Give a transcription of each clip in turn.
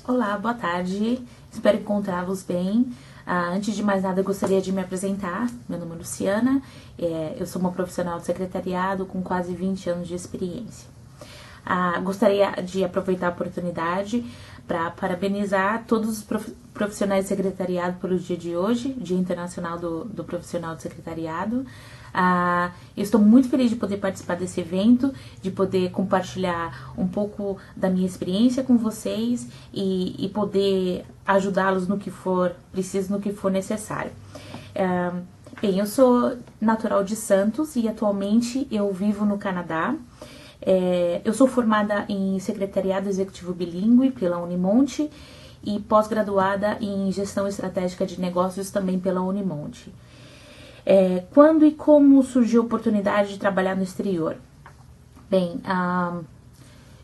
Olá, boa tarde. Espero encontrá-los bem. Antes de mais nada, eu gostaria de me apresentar. Meu nome é Luciana. Eu sou uma profissional de secretariado com quase 20 anos de experiência. Gostaria de aproveitar a oportunidade para parabenizar todos os profissionais de secretariado pelo dia de hoje, Dia Internacional do Profissional de Secretariado. Eu estou muito feliz de poder participar desse evento, de poder compartilhar um pouco da minha experiência com vocês e poder ajudá-los no que for preciso, no que for necessário. Bem, eu sou natural de Santos e atualmente eu vivo no Canadá. Eu sou formada em Secretariado Executivo Bilíngue pela Unimonte e pós-graduada em Gestão Estratégica de Negócios também pela Unimonte. Quando e como surgiu a oportunidade de trabalhar no exterior? Bem,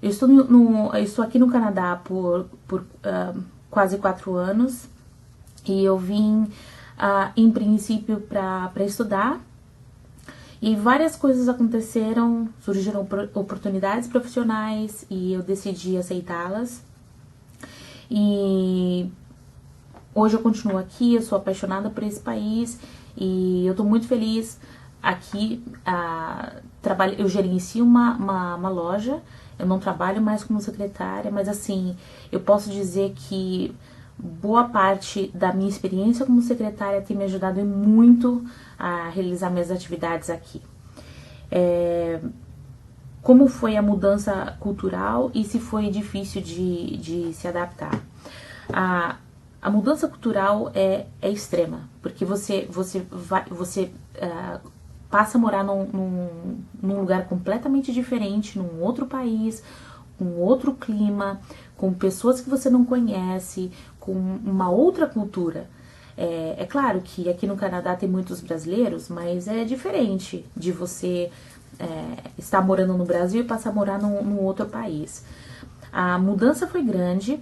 eu estou aqui no Canadá por quase 4 anos e eu vim, em princípio, para estudar. E várias coisas aconteceram, surgiram oportunidades profissionais e eu decidi aceitá-las. E hoje eu continuo aqui, eu sou apaixonada por esse país e eu tô muito feliz aqui. Eu gerencio uma loja, eu não trabalho mais como secretária, mas assim, eu posso dizer que boa parte da minha experiência como secretária tem me ajudado muito a realizar minhas atividades aqui. Como foi a mudança cultural e se foi difícil de se adaptar? A mudança cultural é extrema, porque você passa a morar num lugar completamente diferente, num outro país, com outro clima, com pessoas que você não conhece, com uma outra cultura. É claro que aqui no Canadá tem muitos brasileiros, mas é diferente de você estar morando no Brasil e passar a morar num outro país. A mudança foi grande.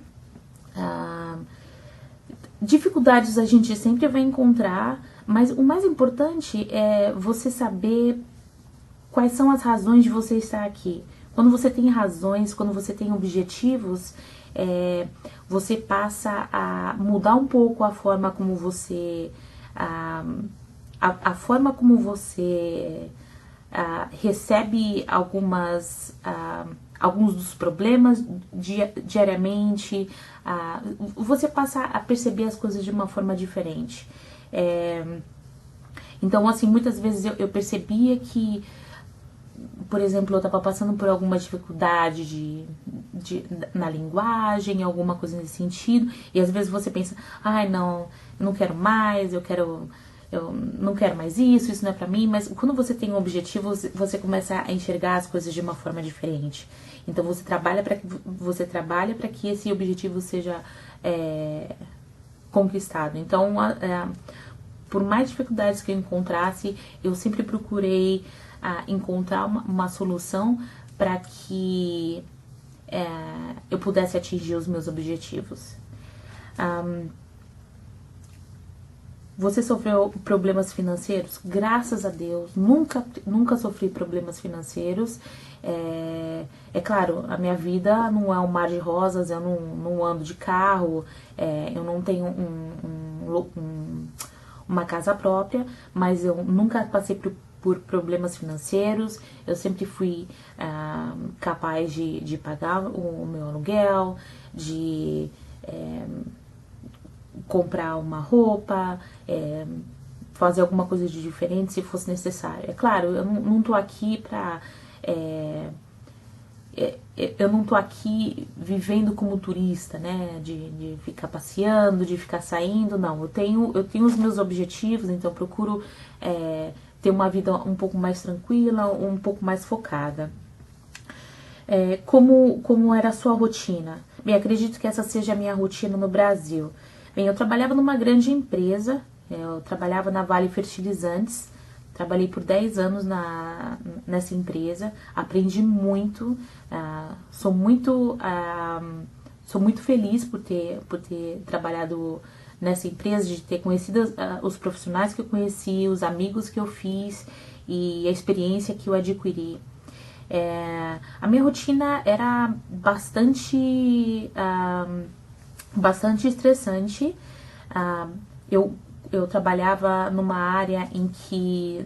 Dificuldades a gente sempre vai encontrar, mas o mais importante é você saber quais são as razões de você estar aqui. Quando você tem razões, quando você tem objetivos, você passa a mudar um pouco a forma como você a forma como você recebe alguns dos problemas diariamente. Você passa a perceber as coisas de uma forma diferente. Então, assim, muitas vezes eu percebia que, por exemplo, eu estava passando por alguma dificuldade na linguagem, alguma coisa nesse sentido, e às vezes você pensa, não, eu não quero mais, eu não quero mais isso não é pra mim, mas quando você tem um objetivo, você começa a enxergar as coisas de uma forma diferente. Então você trabalha para que esse objetivo seja conquistado. Então, por mais dificuldades que eu encontrasse, eu sempre procurei encontrar uma solução para que eu pudesse atingir os meus objetivos. Você sofreu problemas financeiros? Graças a Deus, nunca sofri problemas financeiros. É claro, a minha vida não é um mar de rosas, eu não ando de carro, eu não tenho uma casa própria, mas eu nunca passei por problemas financeiros. Eu sempre fui capaz de pagar o meu aluguel, de comprar uma roupa, fazer alguma coisa de diferente se fosse necessário. É claro, eu não tô aqui pra... eu não tô aqui vivendo como turista, né, de ficar passeando, de ficar saindo, não. Eu tenho os meus objetivos, então eu procuro ter uma vida um pouco mais tranquila, um pouco mais focada. Como era a sua rotina? Bem, acredito que essa seja a minha rotina no Brasil. Bem, eu trabalhava numa grande empresa, eu trabalhava na Vale Fertilizantes, trabalhei por 10 anos nessa empresa, aprendi muito, sou muito feliz por ter trabalhado nessa empresa, de ter conhecido os profissionais que eu conheci, os amigos que eu fiz e a experiência que eu adquiri. A minha rotina era bastante bastante estressante. Ah, eu trabalhava numa área em que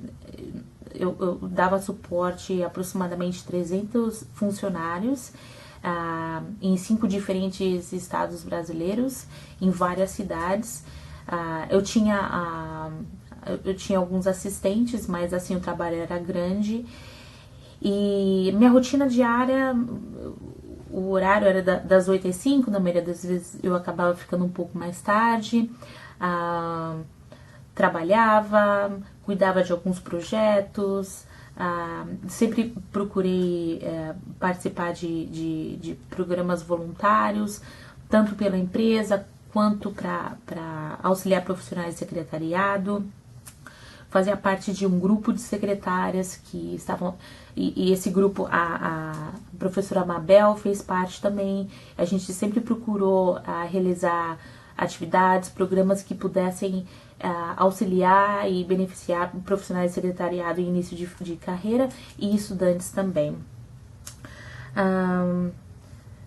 eu dava suporte a aproximadamente 300 funcionários em 5 diferentes estados brasileiros, em várias cidades. Eu tinha alguns assistentes, mas assim, o trabalho era grande. E minha rotina diária, o horário era das 8 às 5, na maioria das vezes eu acabava ficando um pouco mais tarde. Trabalhava, cuidava de alguns projetos, sempre procurei participar de programas voluntários, tanto pela empresa quanto para auxiliar profissionais de secretariado. Fazia parte de um grupo de secretárias que estavam... E esse grupo, a professora Mabel fez parte também. A gente sempre procurou realizar atividades, programas que pudessem auxiliar e beneficiar profissionais de secretariado em início de carreira e estudantes também.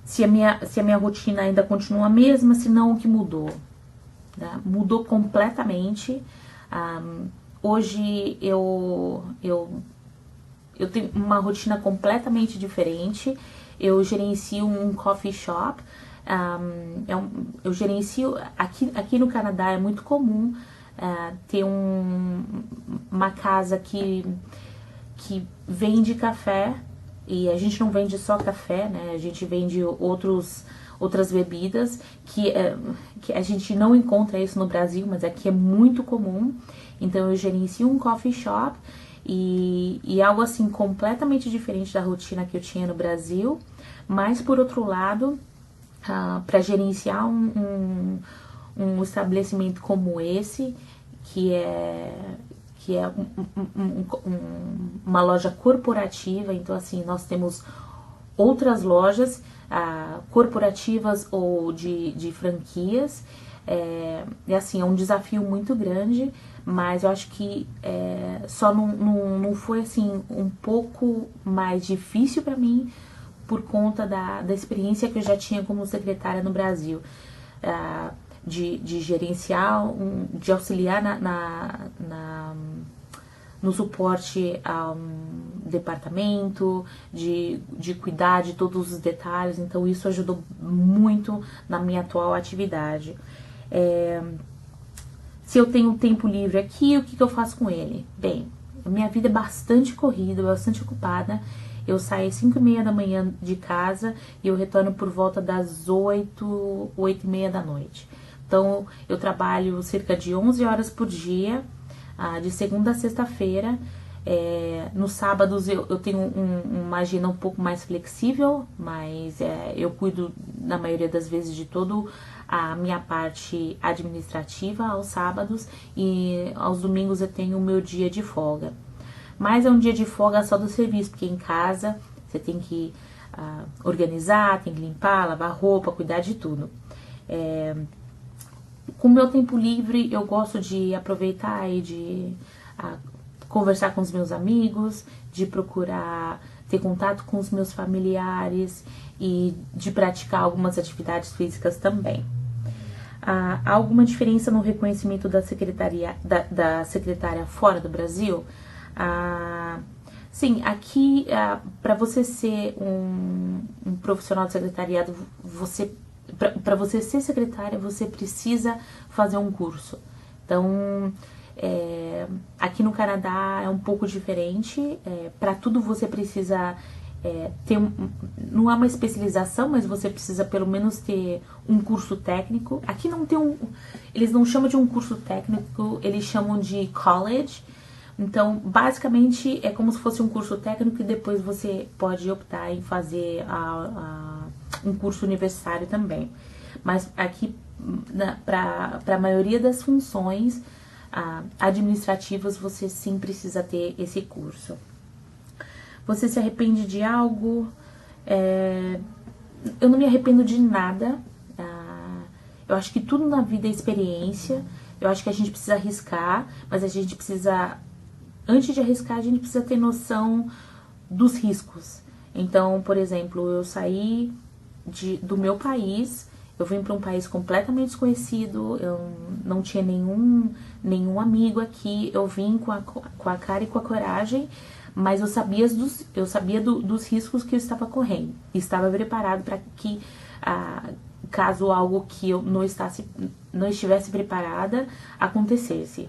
Se a minha rotina ainda continua a mesma, se não, o que mudou? Né? Mudou completamente. Hoje eu tenho uma rotina completamente diferente. Eu gerencio um coffee shop. Eu gerencio... Aqui no Canadá é muito comum ter uma casa que vende café. E a gente não vende só café, né? A gente vende outras bebidas que a gente não encontra isso no Brasil, mas aqui é muito comum. Então eu gerencio um coffee shop e algo assim completamente diferente da rotina que eu tinha no Brasil. Mas por outro lado, para gerenciar um estabelecimento como esse, que é uma loja corporativa, então assim, nós temos outras lojas corporativas ou de franquias, e assim, é um desafio muito grande, mas eu acho que só não foi assim um pouco mais difícil para mim por conta da experiência que eu já tinha como secretária no Brasil. De gerenciar, de auxiliar no suporte ao departamento, de cuidar de todos os detalhes. Então isso ajudou muito na minha atual atividade. Se eu tenho tempo livre aqui, o que eu faço com ele? Bem, minha vida é bastante corrida, bastante ocupada. Eu saio às 5h30 da manhã de casa e eu retorno por volta das 8, 8h30 da noite. Então, eu trabalho cerca de 11 horas por dia, de segunda a sexta-feira. Nos sábados eu tenho uma agenda um pouco mais flexível, mas eu cuido, na maioria das vezes, de toda a minha parte administrativa aos sábados, e aos domingos eu tenho o meu dia de folga. Mas é um dia de folga só do serviço, porque em casa você tem que organizar, tem que limpar, lavar roupa, cuidar de tudo. Com o meu tempo livre, eu gosto de aproveitar e de conversar com os meus amigos, de procurar ter contato com os meus familiares e de praticar algumas atividades físicas também. Há alguma diferença no reconhecimento da secretária fora do Brasil? Sim, aqui, para você ser um profissional de secretariado, para você ser secretária, você precisa fazer um curso. Então, aqui no Canadá é um pouco diferente. Para tudo você precisa ter não é uma especialização, mas você precisa pelo menos ter um curso técnico. Aqui não tem eles não chamam de um curso técnico, eles chamam de college. Então, basicamente, é como se fosse um curso técnico e depois você pode optar em fazer um curso universitário também. Mas aqui, para a maioria das funções administrativas, você sim precisa ter esse curso. Você se arrepende de algo? Eu não me arrependo de nada. Eu acho que tudo na vida é experiência. Eu acho que a gente precisa arriscar, mas a gente precisa... Antes de arriscar, a gente precisa ter noção dos riscos. Então, por exemplo, eu saí do meu país, Eu vim para um país completamente desconhecido, eu não tinha nenhum amigo aqui, eu vim com a cara e com a coragem, mas eu sabia dos riscos que eu estava correndo. Estava preparado para que, caso algo que eu não estivesse preparada, acontecesse.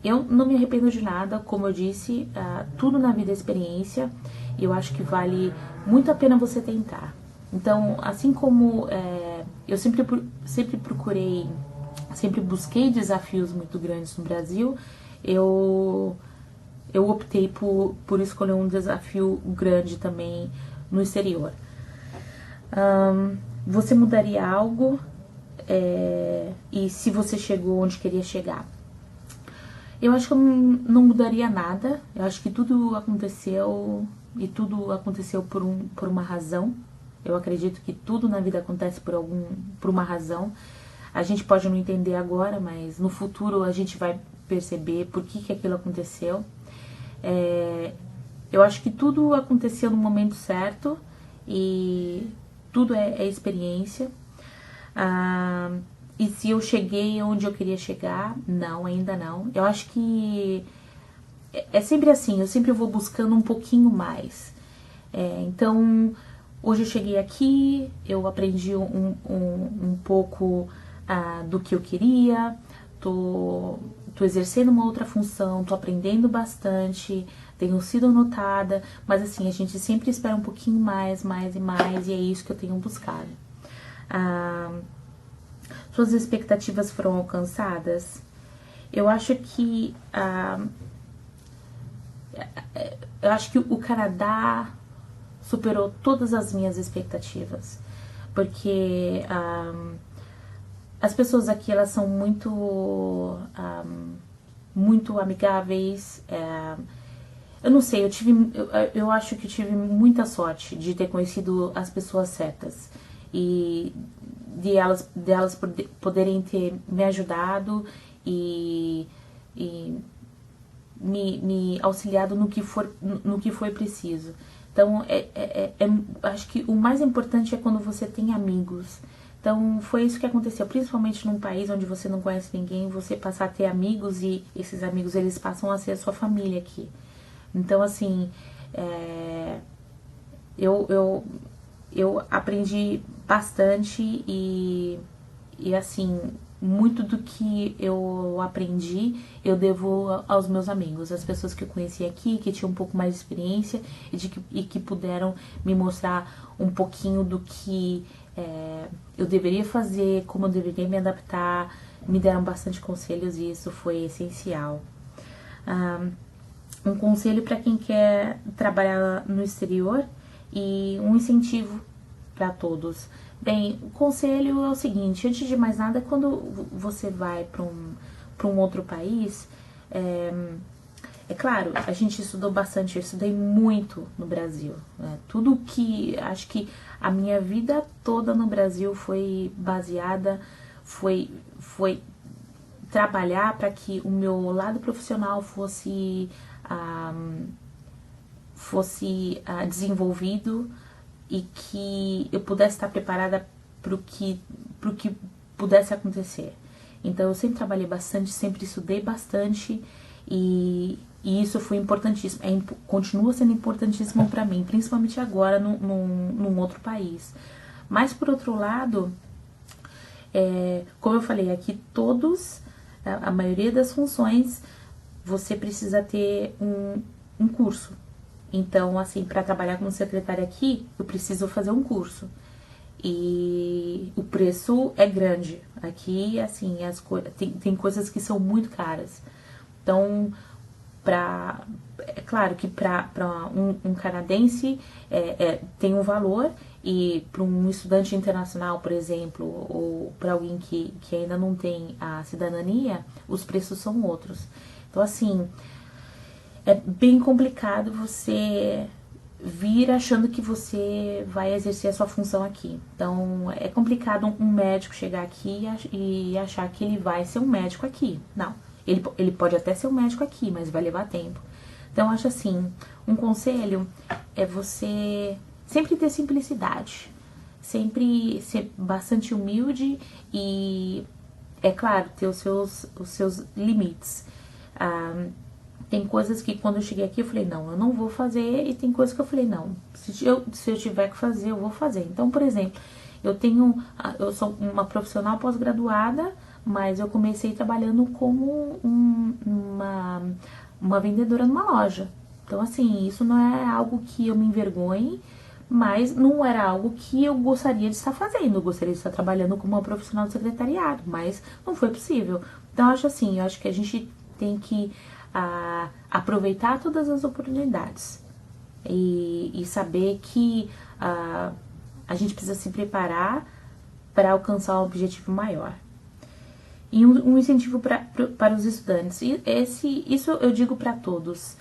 Eu não me arrependo de nada, como eu disse, tudo na vida é experiência, e eu acho que vale muito a pena você tentar. Então, assim como eu sempre busquei desafios muito grandes no Brasil, eu optei por escolher um desafio grande também no exterior. Você mudaria algo? E se você chegou onde queria chegar? Eu acho que eu não mudaria nada. Eu acho que tudo aconteceu e tudo aconteceu por uma razão. Eu acredito que tudo na vida acontece por uma razão. A gente pode não entender agora, mas no futuro a gente vai perceber por que aquilo aconteceu. Eu acho que tudo aconteceu no momento certo e tudo é experiência. E se eu cheguei onde eu queria chegar? Não, ainda não. Eu acho que é sempre assim, eu sempre vou buscando um pouquinho mais. Então, hoje eu cheguei aqui, eu aprendi um pouco do que eu queria, tô exercendo uma outra função, tô aprendendo bastante, tenho sido notada, mas assim, a gente sempre espera um pouquinho mais, e é isso que eu tenho buscado. Suas expectativas foram alcançadas? Eu acho que o Canadá superou todas as minhas expectativas, porque as pessoas aqui, elas são muito amigáveis. Eu não sei, eu acho que eu tive muita sorte de ter conhecido as pessoas certas e de elas poderem ter me ajudado e me auxiliado no que foi preciso. Então, acho que o mais importante é quando você tem amigos. Então, foi isso que aconteceu, principalmente num país onde você não conhece ninguém, você passar a ter amigos e esses amigos, eles passam a ser a sua família aqui. Então, assim, eu aprendi bastante e assim, muito do que eu aprendi eu devo aos meus amigos, as pessoas que eu conheci aqui, que tinham um pouco mais de experiência e que puderam me mostrar um pouquinho do que eu deveria fazer, como eu deveria me adaptar, me deram bastante conselhos e isso foi essencial. Um conselho para quem quer trabalhar no exterior e um incentivo para todos. Bem, o conselho é o seguinte: antes de mais nada, quando você vai para um outro país, é claro, a gente estudou bastante, eu estudei muito no Brasil. Tudo que, acho que a minha vida toda no Brasil foi baseada, foi trabalhar para que o meu lado profissional fosse desenvolvido e que eu pudesse estar preparada para o que pudesse acontecer. Então eu sempre trabalhei bastante, sempre estudei bastante e isso foi importantíssimo, continua sendo importantíssimo para mim, principalmente agora num outro país. Mas por outro lado, como eu falei aqui, a maioria das funções você precisa ter um curso. Então, assim, para trabalhar como secretária aqui, eu preciso fazer um curso. E o preço é grande. Aqui, assim, tem coisas que são muito caras. Então, é claro que para um canadense tem um valor, e para um estudante internacional, por exemplo, ou para alguém que ainda não tem a cidadania, os preços são outros. Então, assim, é bem complicado você vir achando que você vai exercer a sua função aqui. Então, é complicado um médico chegar aqui e achar que ele vai ser um médico aqui. Não, ele pode até ser um médico aqui, mas vai levar tempo. Então, acho assim, um conselho é você sempre ter simplicidade. sempre ser bastante humilde e, é claro, ter os seus limites. Tem coisas que quando eu cheguei aqui eu falei, não, eu não vou fazer, e tem coisas que eu falei, não, se eu tiver que fazer, eu vou fazer. Então, por exemplo, eu sou uma profissional pós-graduada, mas eu comecei trabalhando como uma vendedora numa loja. Então, assim, isso não é algo que eu me envergonhe, mas não era algo que eu gostaria de estar fazendo. Eu gostaria de estar trabalhando como uma profissional de secretariado, mas não foi possível. Então, eu acho que a gente tem que aproveitar todas as oportunidades e saber que a gente precisa se preparar para alcançar um objetivo maior. E um incentivo para os estudantes. Isso eu digo para todos.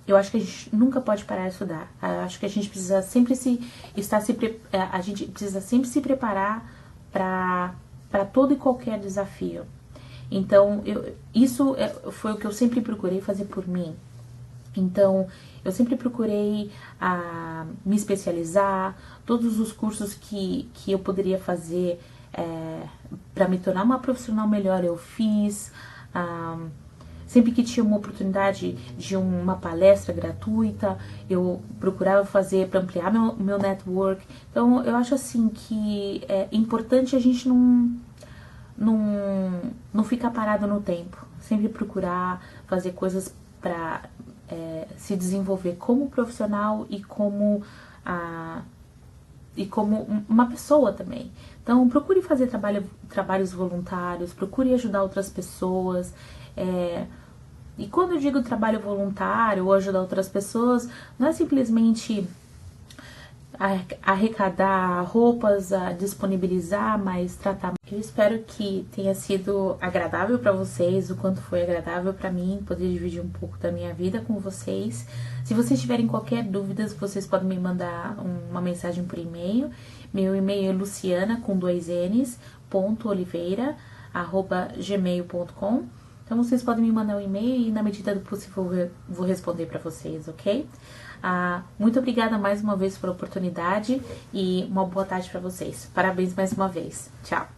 Eu acho que a gente nunca pode parar de estudar. Acho que a gente precisa sempre a gente precisa sempre se preparar para todo e qualquer desafio. Então, isso foi o que eu sempre procurei fazer por mim. Então, eu sempre procurei me especializar, todos os cursos que eu poderia fazer para me tornar uma profissional melhor, eu fiz. Sempre que tinha uma oportunidade de uma palestra gratuita, eu procurava fazer para ampliar meu network. Então, eu acho assim que é importante a gente não ficar parado no tempo. Sempre procurar fazer coisas para se desenvolver como profissional e como uma pessoa também. Então, procure fazer trabalhos voluntários, procure ajudar outras pessoas. E quando eu digo trabalho voluntário ou ajudar outras pessoas, não é simplesmente arrecadar roupas, disponibilizar, mas tratar. Eu espero que tenha sido agradável para vocês, o quanto foi agradável para mim poder dividir um pouco da minha vida com vocês. Se vocês tiverem qualquer dúvida, vocês podem me mandar uma mensagem por e-mail. Meu e-mail é luciana, com 2 N's, .oliveira@gmail.com. Então, vocês podem me mandar um e-mail e, na medida do possível, eu vou responder para vocês, ok? Muito obrigada mais uma vez pela oportunidade e uma boa tarde para vocês. Parabéns mais uma vez. Tchau!